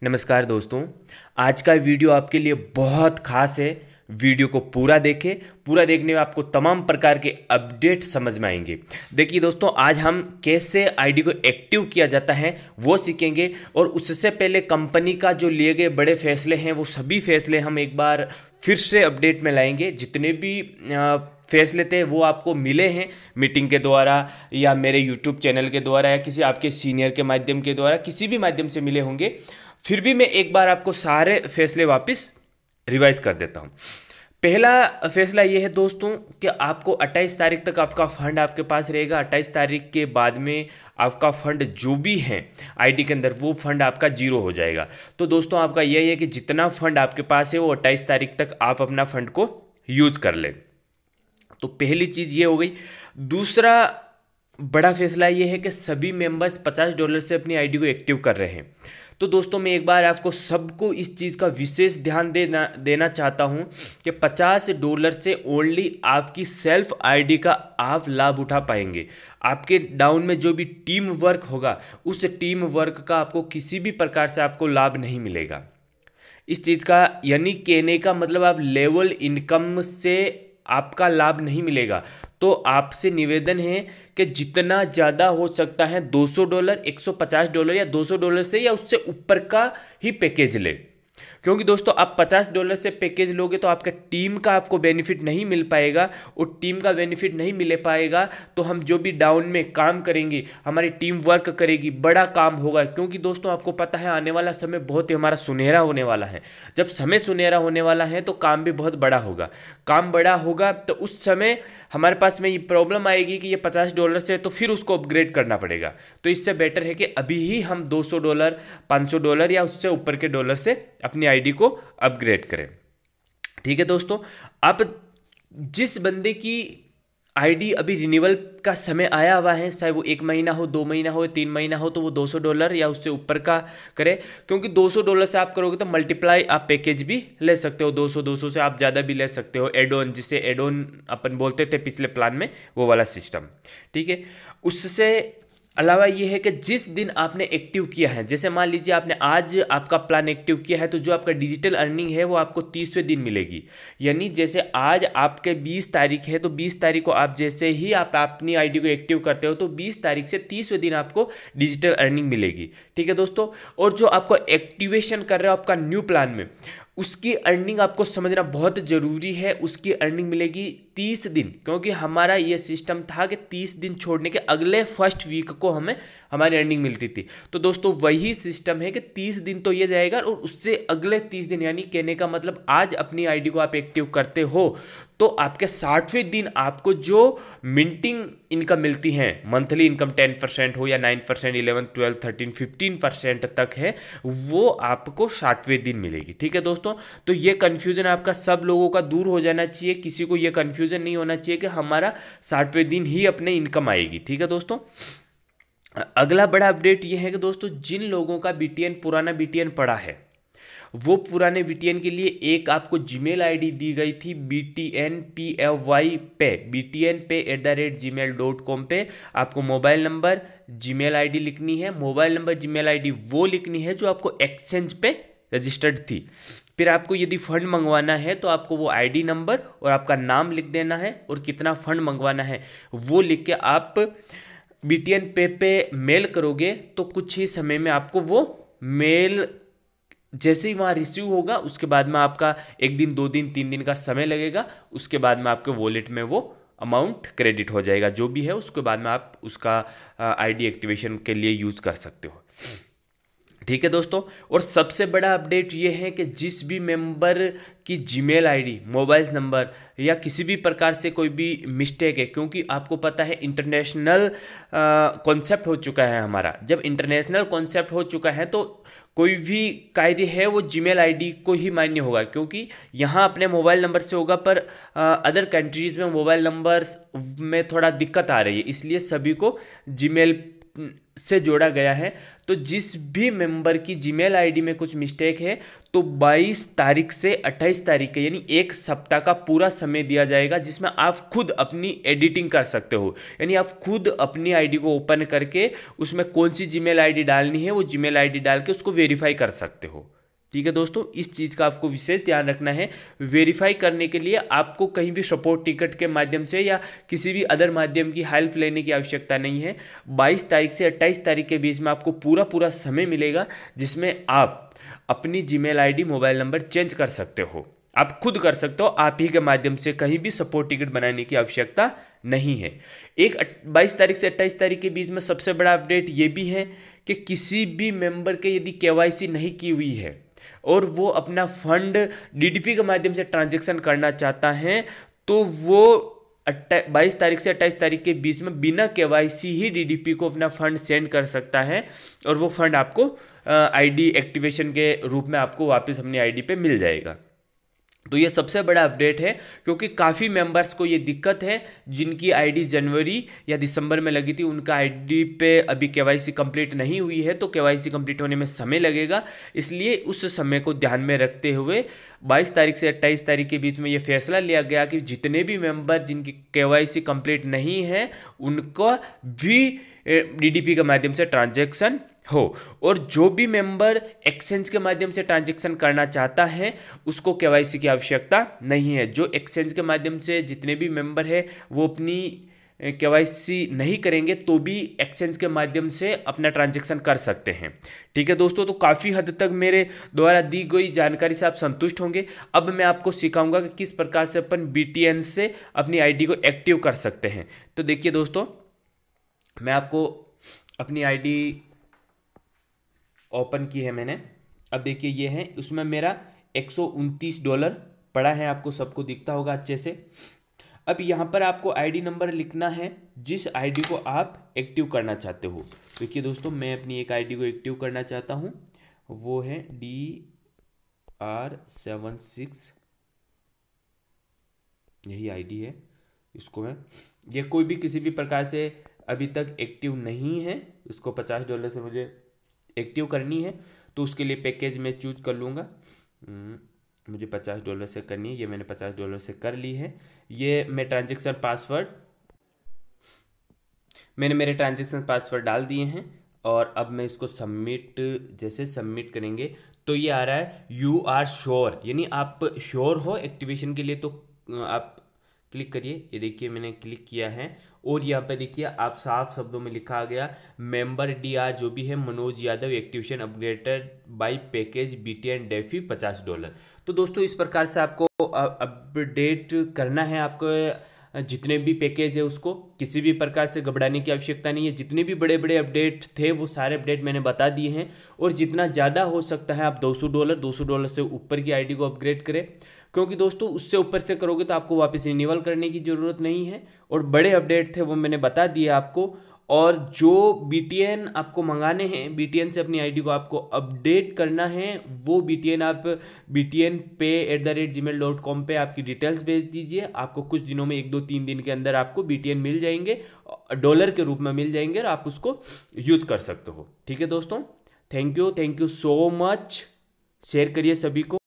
नमस्कार दोस्तों। आज का वीडियो आपके लिए बहुत खास है। वीडियो को पूरा देखें। पूरा देखने में आपको तमाम प्रकार के अपडेट समझ में आएंगे। देखिए दोस्तों, आज हम कैसे आईडी को एक्टिव किया जाता है वो सीखेंगे, और उससे पहले कंपनी का जो लिए गए बड़े फैसले हैं वो सभी फैसले हम एक बार फिर से अपडेट में लाएंगे। जितने भी फैसले थे वो आपको मिले हैं मीटिंग के द्वारा या मेरे यूट्यूब चैनल के द्वारा या किसी आपके सीनियर के माध्यम के द्वारा, किसी भी माध्यम से मिले होंगे। फिर भी मैं एक बार आपको सारे फैसले वापस रिवाइज कर देता हूं। पहला फैसला ये है दोस्तों कि आपको 28 तारीख तक आपका फंड आपके पास रहेगा। 28 तारीख के बाद में आपका फंड जो भी है आईडी के अंदर, वो फंड आपका जीरो हो जाएगा। तो दोस्तों, आपका यही है कि जितना फंड आपके पास है वो 28 तारीख तक आप अपना फंड को यूज कर लें। तो पहली चीज़ ये हो गई। दूसरा बड़ा फैसला ये है कि सभी मेंबर्स $50 से अपनी आईडी को एक्टिव कर रहे हैं। तो दोस्तों, मैं एक बार आपको सबको इस चीज़ का विशेष ध्यान देना चाहता हूं कि $50 से ओनली आपकी सेल्फ आईडी का आप लाभ उठा पाएंगे। आपके डाउन में जो भी टीम वर्क होगा, उस टीम वर्क का आपको किसी भी प्रकार से आपको लाभ नहीं मिलेगा। इस चीज़ का यानी कहने का मतलब, आप लेवल इनकम से आपका लाभ नहीं मिलेगा। तो आपसे निवेदन है कि जितना ज़्यादा हो सकता है $200, $150 या $200 से या उससे ऊपर का ही पैकेज ले। क्योंकि दोस्तों, आप $50 से पैकेज लोगे तो आपका टीम का आपको बेनिफिट नहीं मिल पाएगा, और टीम का बेनिफिट नहीं मिल पाएगा तो हम जो भी डाउन में काम करेंगे, हमारी टीम वर्क करेगी, बड़ा काम होगा। क्योंकि दोस्तों, आपको पता है आने वाला समय बहुत ही हमारा सुनहरा होने वाला है। जब समय सुनहरा होने वाला है तो काम भी बहुत बड़ा होगा। काम बड़ा होगा तो उस समय हमारे पास में ये प्रॉब्लम आएगी कि ये $50 से, तो फिर उसको अपग्रेड करना पड़ेगा। तो इससे बेटर है कि अभी ही हम $200, $500 या उससे ऊपर के डॉलर से अपनी आईडी को अपग्रेड करें। ठीक है दोस्तों, अब जिस बंदे की आईडी अभी रिन्यूअल का समय आया हुआ है, चाहे वो 1 महीना हो, 2 महीना हो, 3 महीना हो, तो वो $200 या उससे ऊपर का करे। क्योंकि $200 से आप करोगे तो मल्टीप्लाई आप पैकेज भी ले सकते हो। 200 से आप ज़्यादा भी ले सकते हो। एड ऑन, जिसे एड ऑन अपन बोलते थे पिछले प्लान में, वो वाला सिस्टम। ठीक है। उससे अलावा ये है कि जिस दिन आपने एक्टिव किया है, जैसे मान लीजिए आपने आज आपका प्लान एक्टिव किया है, तो जो आपका डिजिटल अर्निंग है वो आपको 30वें दिन मिलेगी। यानी जैसे आज आपके 20 तारीख है, तो 20 तारीख को आप जैसे ही आप अपनी आईडी को एक्टिव करते हो तो 20 तारीख से 30वें दिन आपको डिजिटल अर्निंग मिलेगी। ठीक है दोस्तों। और जो आपको एक्टिवेशन कर रहे हो आपका न्यू प्लान में, उसकी अर्निंग आपको समझना बहुत ज़रूरी है। उसकी अर्निंग मिलेगी 30 दिन, क्योंकि हमारा ये सिस्टम था कि 30 दिन छोड़ने के अगले फर्स्ट वीक को हमें हमारी अर्निंग मिलती थी। तो दोस्तों, वही सिस्टम है कि 30 दिन तो ये जाएगा, और उससे अगले 30 दिन, यानी कहने का मतलब आज अपनी आईडी को आप एक्टिव करते हो तो आपके 60वें दिन आपको जो मिंटिंग इनकम मिलती है, मंथली इनकम 10% हो या 9%, 11, 12, 13, 15% तक है, वो आपको 60वें दिन मिलेगी। ठीक है दोस्तों। तो ये कन्फ्यूजन आपका सब लोगों का दूर हो जाना चाहिए। किसी को ये कन्फ्यूजन नहीं होना चाहिए कि हमारा 60वें दिन ही अपने इनकम आएगी। ठीक है दोस्तों। अगला बड़ा अपडेट ये है कि दोस्तों, जिन लोगों का बीटीएन, पुराना बीटीएन पड़ा है, वो पुराने बीटीएन के लिए एक आपको जीमेल आईडी दी गई थी, BTNPFY पे, btnpay@gmail.com पे आपको मोबाइल नंबर, जीमेल आईडी लिखनी है। मोबाइल नंबर, जीमेल आईडी वो लिखनी है जो आपको एक्सचेंज पे रजिस्टर्ड थी। फिर आपको यदि फंड मंगवाना है तो आपको वो आईडी नंबर और आपका नाम लिख देना है, और कितना फंड मंगवाना है वो लिख के आप BTN पे मेल करोगे तो कुछ ही समय में आपको वो मेल जैसे ही वहाँ रिसीव होगा, उसके बाद में आपका 1 दिन, 2 दिन, 3 दिन का समय लगेगा। उसके बाद में आपके वॉलेट में वो अमाउंट क्रेडिट हो जाएगा जो भी है। उसके बाद में आप उसका आईडी एक्टिवेशन के लिए यूज़ कर सकते हो। ठीक है दोस्तों। और सबसे बड़ा अपडेट ये है कि जिस भी मेंबर की जीमेल आईडी, मोबाइल नंबर या किसी भी प्रकार से कोई भी मिस्टेक है, क्योंकि आपको पता है इंटरनेशनल कॉन्सेप्ट हो चुका है हमारा। जब इंटरनेशनल कॉन्सेप्ट हो चुका है तो कोई भी कार्य है वो जीमेल आईडी को ही मान्य होगा, क्योंकि यहाँ अपने मोबाइल नंबर से होगा, पर अदर कंट्रीज़ में मोबाइल नंबर्स में थोड़ा दिक्कत आ रही है, इसलिए सभी को जीमेल से जोड़ा गया है। तो जिस भी मेंबर की जीमेल आईडी में कुछ मिस्टेक है तो 22 तारीख से 28 तारीख के यानी एक सप्ताह का पूरा समय दिया जाएगा, जिसमें आप खुद अपनी एडिटिंग कर सकते हो। यानी आप खुद अपनी आईडी को ओपन करके उसमें कौन सी जीमेल आईडी डालनी है वो जीमेल आईडी डाल के उसको वेरीफाई कर सकते हो। ठीक है दोस्तों, इस चीज़ का आपको विशेष ध्यान रखना है। वेरीफाई करने के लिए आपको कहीं भी सपोर्ट टिकट के माध्यम से या किसी भी अदर माध्यम की हेल्प लेने की आवश्यकता नहीं है। 22 तारीख से 28 तारीख के बीच में आपको पूरा समय मिलेगा, जिसमें आप अपनी Gmail ID mobile number change कर सकते हो। आप खुद कर सकते हो, आप ही के माध्यम से, कहीं भी सपोर्ट टिकट बनाने की आवश्यकता नहीं है। 22 तारीख से 28 तारीख के बीच में सबसे बड़ा अपडेट ये भी है कि किसी भी मेंबर के यदि केवाईसी नहीं की हुई है और वो अपना फंड डीडीपी के माध्यम से ट्रांजैक्शन करना चाहता है तो वो 22 तारीख से 28 तारीख के बीच में बिना केवाईसी ही डीडीपी को अपना फंड सेंड कर सकता है और वो फंड आपको आईडी एक्टिवेशन के रूप में आपको वापस अपनी आईडी पे मिल जाएगा। तो ये सबसे बड़ा अपडेट है, क्योंकि काफ़ी मेंबर्स को ये दिक्कत है जिनकी आईडी जनवरी या दिसंबर में लगी थी, उनका आईडी पे अभी केवाईसी कंप्लीट नहीं हुई है, तो केवाईसी कंप्लीट होने में समय लगेगा। इसलिए उस समय को ध्यान में रखते हुए 22 तारीख से 28 तारीख के बीच में ये फैसला लिया गया कि जितने भी मेंबर जिनकी केवाईसी कंप्लीट नहीं है उनको भी डीडीपी के माध्यम से ट्रांजैक्शन हो, और जो भी मेंबर एक्सचेंज के माध्यम से ट्रांजैक्शन करना चाहता है उसको केवाईसी की आवश्यकता नहीं है। जो एक्सचेंज के माध्यम से जितने भी मेंबर है वो अपनी केवाईसी नहीं करेंगे तो भी एक्सचेंज के माध्यम से अपना ट्रांजैक्शन कर सकते हैं। ठीक है दोस्तों, तो काफ़ी हद तक मेरे द्वारा दी गई जानकारी से आप संतुष्ट होंगे। अब मैं आपको सिखाऊंगा कि किस प्रकार से अपन BTN से अपनी आईडी को एक्टिव कर सकते हैं। तो देखिए दोस्तों, मैं आपको अपनी आईडी ओपन की है मैंने। अब देखिए ये है, उसमें मेरा $129 पड़ा है, आपको सबको दिखता होगा अच्छे से। अब यहाँ पर आपको आईडी नंबर लिखना है जिस आईडी को आप एक्टिव करना चाहते हो। देखिए दोस्तों, मैं अपनी एक आईडी को एक्टिव करना चाहता हूँ, वो है DR76, यही आईडी है। इसको मैं, ये कोई भी किसी भी प्रकार से अभी तक एक्टिव नहीं है, इसको $50 से मुझे एक्टिव करनी है, तो उसके लिए पैकेज मैं चूज कर लूँगा। मुझे $50 से करनी है, ये मैंने $50 से कर ली है। ये मैं ट्रांजैक्शन पासवर्ड, मैंने मेरे ट्रांजैक्शन पासवर्ड डाल दिए हैं और अब मैं इसको सबमिट, जैसे सबमिट करेंगे तो ये आ रहा है यू आर श्योर, यानी आप श्योर हो एक्टिवेशन के लिए, तो आप क्लिक करिए। ये देखिए मैंने क्लिक किया है और यहाँ पे देखिए आप साफ शब्दों में लिखा गया मेंबर DR जो भी है Manoj Yadav activation upgraded by package BTN डेफी $50। तो दोस्तों इस प्रकार से आपको अपडेट करना है। आपको जितने भी पैकेज है उसको किसी भी प्रकार से घबराने की आवश्यकता नहीं है। जितने भी बड़े बड़े अपडेट थे वो सारे अपडेट मैंने बता दिए हैं, और जितना ज़्यादा हो सकता है आप $200 से ऊपर की आईडी को अपग्रेड करें, क्योंकि दोस्तों उससे ऊपर से करोगे तो आपको वापस रिन्यूअल करने की ज़रूरत नहीं है। और बड़े अपडेट थे वो मैंने बता दिए आपको, और जो BTN आपको मंगाने हैं, BTN से अपनी आईडी को आपको अपडेट करना है, वो BTN आप btnpay@gmail.com पे आपकी डिटेल्स भेज दीजिए। आपको कुछ दिनों में 1, 2, 3 दिन के अंदर आपको BTN मिल जाएंगे, डॉलर के रूप में मिल जाएंगे, और आप उसको यूज कर सकते हो। ठीक है दोस्तों, thank you so much. Share करिए सभी को।